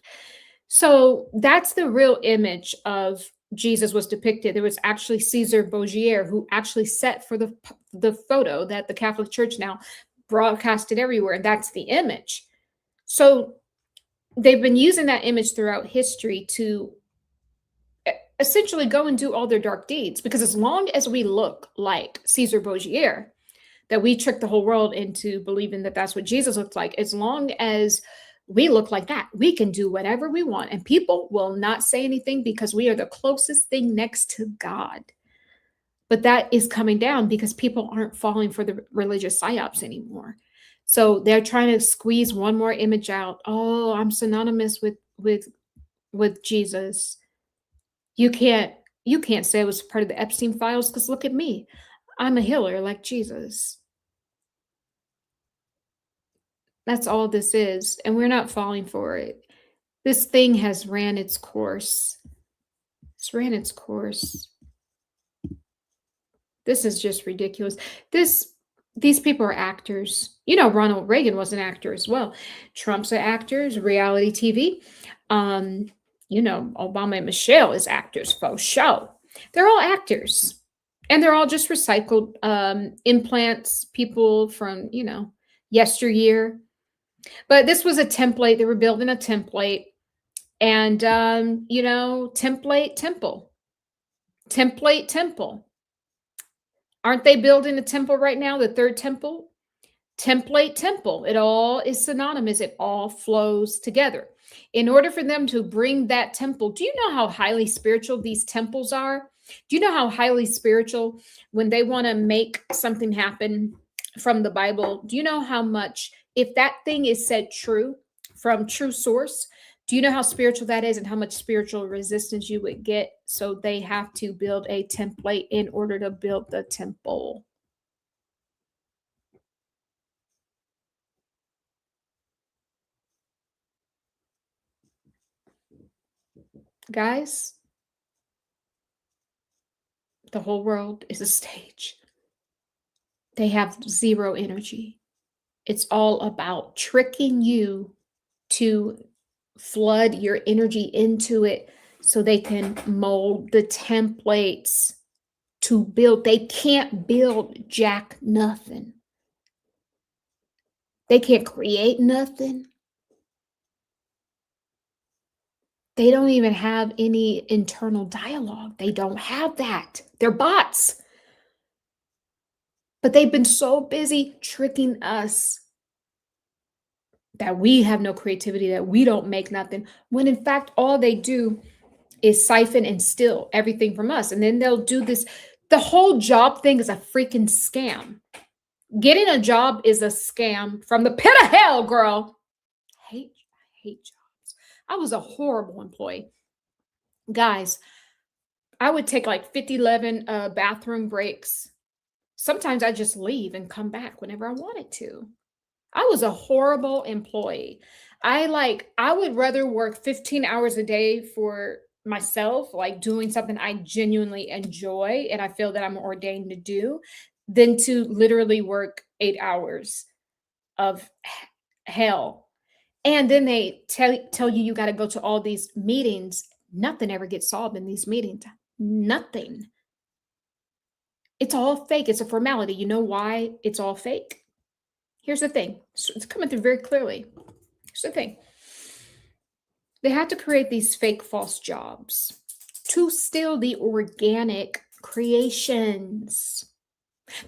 So that's the real image of Jesus was depicted. There was actually Caesar Borgia who actually set for the photo that the Catholic Church now broadcasted everywhere. And that's the image. So they've been using that image throughout history to essentially go and do all their dark deeds. Because as long as we look like Caesar Borgia, that we trick the whole world into believing that that's what Jesus looks like, as long as we look like that, we can do whatever we want. And people will not say anything because we are the closest thing next to God. But that is coming down because people aren't falling for the religious psyops anymore. So they're trying to squeeze one more image out. Oh, I'm synonymous with Jesus. You can't say it was part of the Epstein files because look at me. I'm a healer like Jesus. That's all this is. And we're not falling for it. This thing has ran its course. It's ran its course. This is just ridiculous. These people are actors. You know, Ronald Reagan was an actor as well. Trump's an actor, reality TV. You know, Obama and Michelle is actors, faux show. They're all actors. And they're all just recycled implants, people from, you know, yesteryear. But this was a template. They were building a template. And, you know, template temple. Template temple. Aren't they building a temple right now, the third temple? Template temple. It all is synonymous. It all flows together. In order for them to bring that temple, do you know how highly spiritual these temples are? Do you know how highly spiritual when they want to make something happen from the Bible? Do you know how much, if that thing is said true from true source, do you know how spiritual that is and how much spiritual resistance you would get? So they have to build a template in order to build the temple. Guys, the whole world is a stage. They have zero energy. It's all about tricking you to flood your energy into it so they can mold the templates to build. They can't build jack nothing. They can't create nothing. They don't even have any internal dialogue. They don't have that. They're bots. But they've been so busy tricking us that we have no creativity, that we don't make nothing, when in fact, all they do is siphon and steal everything from us. And then they'll do this. The whole job thing is a freaking scam. Getting a job is a scam from the pit of hell, girl. I hate jobs. I was a horrible employee. Guys, I would take like 50-11 bathroom breaks. Sometimes I just leave and come back whenever I wanted to. I was a horrible employee. I would rather work 15 hours a day for myself, like doing something I genuinely enjoy and I feel that I'm ordained to do, than to literally work 8 hours of hell. And then they tell you got to go to all these meetings. Nothing ever gets solved in these meetings. Nothing. It's all fake. It's a formality. You know why it's all fake? Here's the thing. It's coming through very clearly. Here's the thing. They have to create these fake false jobs to steal the organic creations.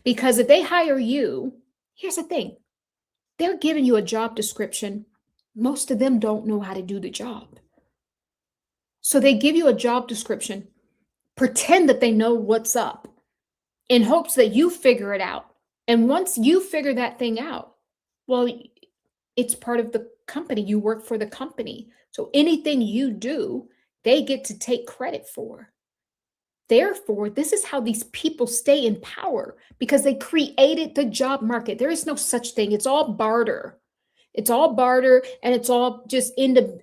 Because if they hire you, here's the thing. They're giving you a job description. Most of them don't know how to do the job. So they give you a job description, pretend that they know what's up in hopes that you figure it out. And once you figure that thing out, well, it's part of the company. You work for the company. So anything you do, they get to take credit for. Therefore, this is how these people stay in power, because they created the job market. There is no such thing. It's all barter. It's all barter, and it's all just into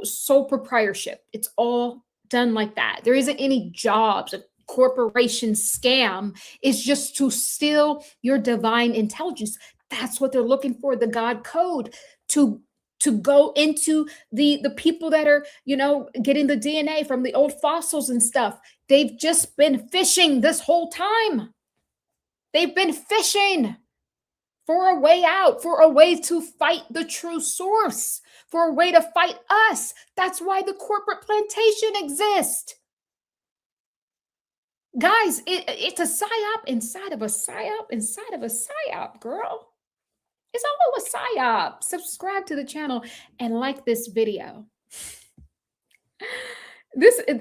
sole proprietorship. It's all done like that. There isn't any jobs. A corporation scam is just to steal your divine intelligence. That's what they're looking for, the God code, to to go into the people that are, you know, getting the DNA from the old fossils and stuff. They've just been fishing this whole time. They've been fishing for a way out, for a way to fight the true source, for a way to fight us. That's why the corporate plantation exists. Guys, it's a psyop inside of a psyop inside of a psyop, girl. It's all a psyop. Subscribe to the channel and like this video.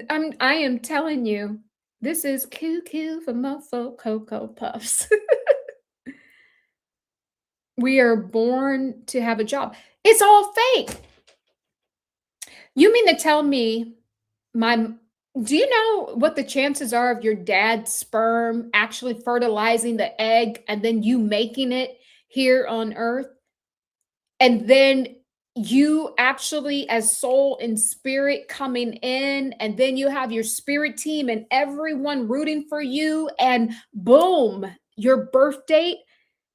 I am telling you, this is QQ for mofo Cocoa Puffs. We are born to have a job. It's all fake. You mean to tell me do you know what the chances are of your dad's sperm actually fertilizing the egg and then you making it here on Earth? And then you actually as soul and spirit coming in, and then you have your spirit team and everyone rooting for you, and boom, your birth date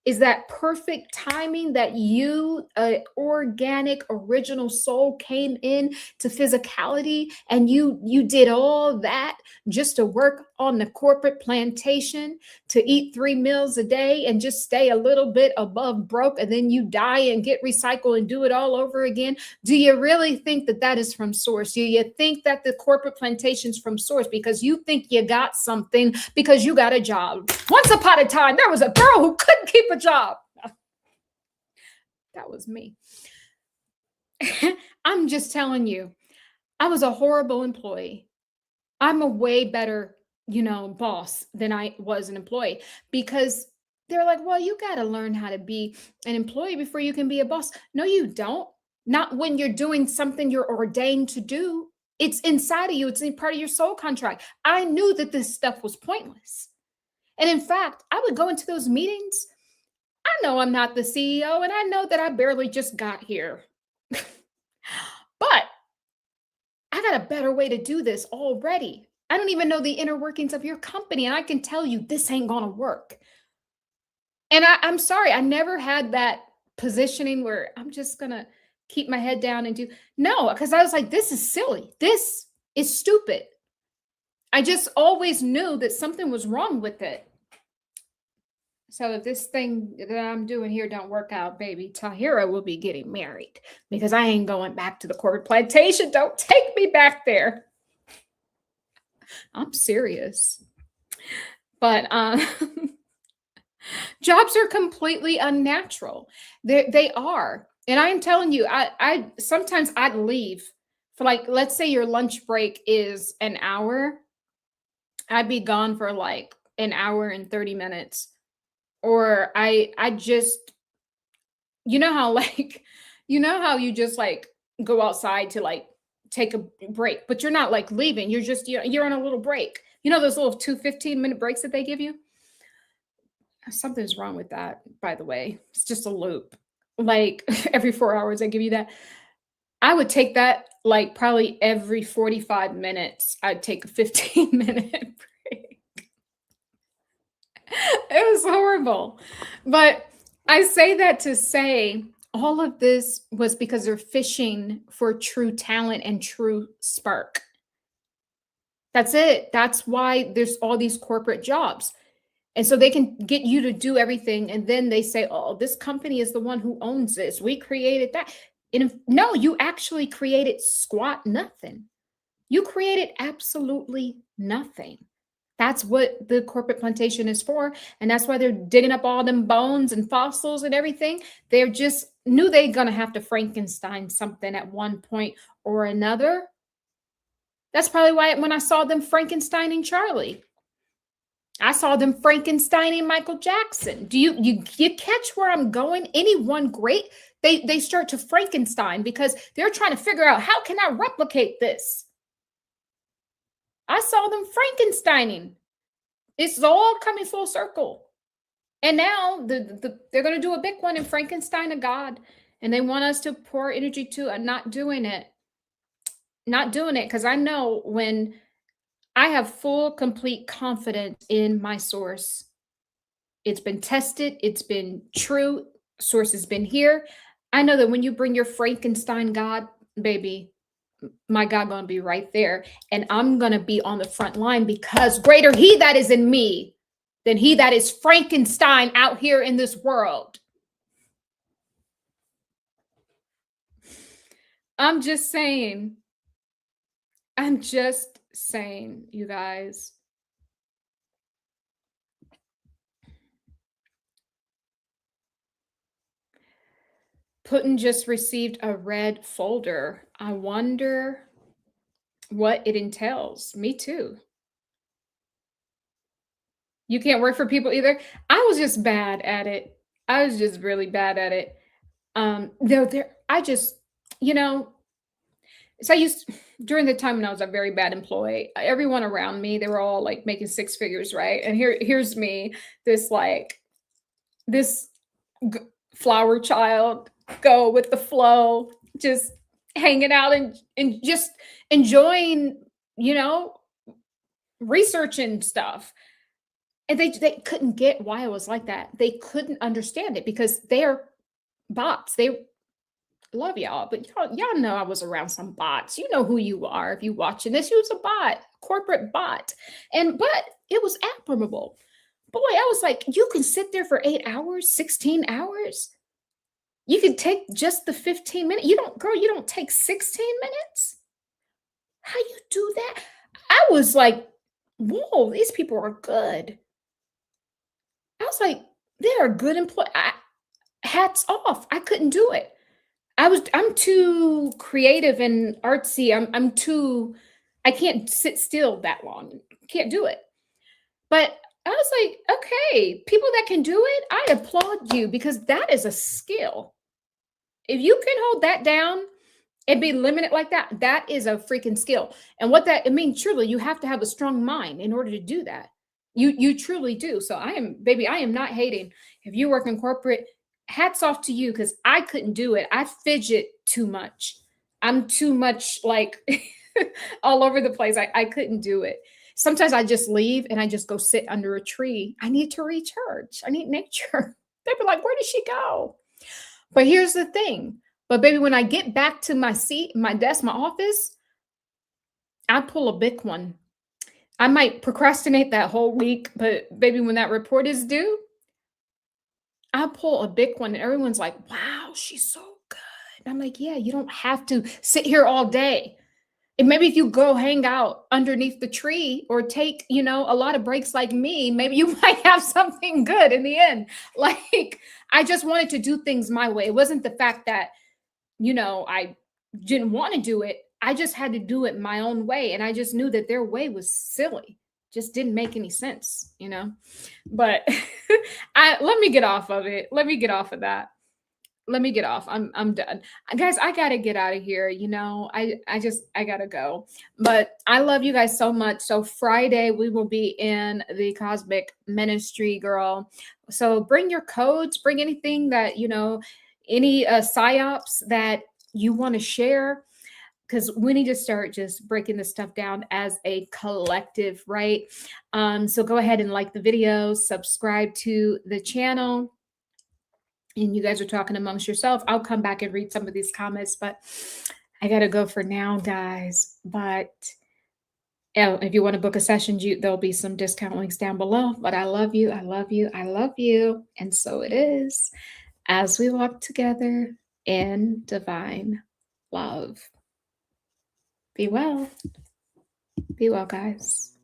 is that perfect timing that you, an organic original soul, came in to physicality, and you did all that just to work on the corporate plantation, to eat 3 meals a day and just stay a little bit above broke, and then you die and get recycled and do it all over again? Do you really think that that is from source? Do you think that the corporate plantation's from source because you think you got something because you got a job? Once upon a time, there was a girl who couldn't keep a job. That was me. I'm just telling you, I was a horrible employee. I'm a way better, you know, boss than I was an employee, because they're like, well, you got to learn how to be an employee before you can be a boss. No, you don't. Not when you're doing something you're ordained to do. It's inside of you. It's part of your soul contract. I knew that this stuff was pointless. And in fact, I would go into those meetings. I know I'm not the CEO, and I know that I barely just got here. But I got a better way to do this already. I don't even know the inner workings of your company, and I can tell you this ain't going to work. And I'm sorry, I never had that positioning where I'm just going to keep my head down and do. No, because I was like, this is silly. This is stupid. I just always knew that something was wrong with it. So if this thing that I'm doing here don't work out, baby, Tahara will be getting married, because I ain't going back to the corporate plantation. Don't take me back there. I'm serious. But jobs are completely unnatural. They are. And I'm telling you, I sometimes I'd leave for, like, let's say your lunch break is an hour. I'd be gone for like an hour and 30 minutes. Or I just, you know how, like, you know how you just like go outside to like take a break, but you're not like leaving. You're just, you're on a little break. You know, those little 2 15-minute breaks that they give you? Something's wrong with that, by the way. It's just a loop. Like every 4 hours they give you that. I would take that like probably every 45 minutes. I'd take a 15-minute break. It was horrible. But I say that to say all of this was because they're fishing for true talent and true spark. That's it. That's why there's all these corporate jobs. And so they can get you to do everything. And then they say, oh, this company is the one who owns this. We created that. And no, you actually created squat nothing. You created absolutely nothing. That's what the corporate plantation is for. And that's why they're digging up all them bones and fossils and everything. They're just knew they're going to have to Frankenstein something at one point or another. That's probably why when I saw them Frankensteining Charlie, I saw them Frankensteining Michael Jackson. Do you catch where I'm going? Anyone great, they start to Frankenstein because they're trying to figure out, how can I replicate this? I saw them Frankensteining. It's all coming full circle. And now they're going to do a big one and Frankenstein a god. And they want us to pour energy to and not doing it. Not doing it, because I know when I have full, complete confidence in my source. It's been tested. It's been true. Source has been here. I know that when you bring your Frankenstein God, baby, my God gonna be right there. And I'm gonna be on the front line because greater he that is in me than he that is Frankenstein out here in this world. I'm just saying. I'm just saying, you guys. Putin just received a red folder. I wonder what it entails. Me too. You can't work for people either. I was just bad at it. I was just really bad at it. I just, you know, so I used during the time when I was a very bad employee, everyone around me, they were all like making six figures, right? And here's me, this like this flower child, go with the flow, just hanging out and just enjoying, you know, researching stuff. And they couldn't get why I was like that. They couldn't understand it because they're bots. They love y'all, but y'all know I was around some bots. You know who you are if you watching this. You was a bot, corporate bot. But it was admirable. Boy, I was like, you can sit there for 8 hours, 16 hours. You can take just the 15 minutes. You don't take 16 minutes. How you do that? I was like, whoa, these people are good. I was like, they're a good employee. Hats off. I couldn't do it. I'm too creative and artsy. I can't sit still that long. Can't do it. But I was like, okay, people that can do it, I applaud you because that is a skill. If you can hold that down and be limited like that, that is a freaking skill. And what that, I mean, truly, you have to have a strong mind in order to do that. You truly do. So I am not hating. If you work in corporate, hats off to you because I couldn't do it. I fidget too much. I'm too much like all over the place. I couldn't do it. Sometimes I just leave and I just go sit under a tree. I need to recharge. I need nature. They'd be like, where did she go? But here's the thing. But baby, when I get back to my seat, my desk, my office, I pull a big one. I might procrastinate that whole week, but baby, when that report is due, I pull a big one and everyone's like, wow, she's so good. And I'm like, yeah, you don't have to sit here all day. And maybe if you go hang out underneath the tree or take, a lot of breaks like me, maybe you might have something good in the end. Like, I just wanted to do things my way. It wasn't the fact that, I didn't want to do it. I just had to do it my own way. And I just knew that their way was silly. Just didn't make any sense, But let me get off of it. Let me get off of that. Let me get off. I'm done. Guys, I gotta get out of here. I gotta go. But I love you guys so much. So Friday we will be in the Cosmic Ministry, girl. So bring your codes, bring anything that, any psyops that you want to share. Because we need to start just breaking this stuff down as a collective, right? So go ahead and like the video, subscribe to the channel. And you guys are talking amongst yourself. I'll come back and read some of these comments, but I got to go for now, guys. But if you want to book a session, there'll be some discount links down below. But I love you. I love you. I love you. And so it is as we walk together in divine love. Be well. Be well, guys.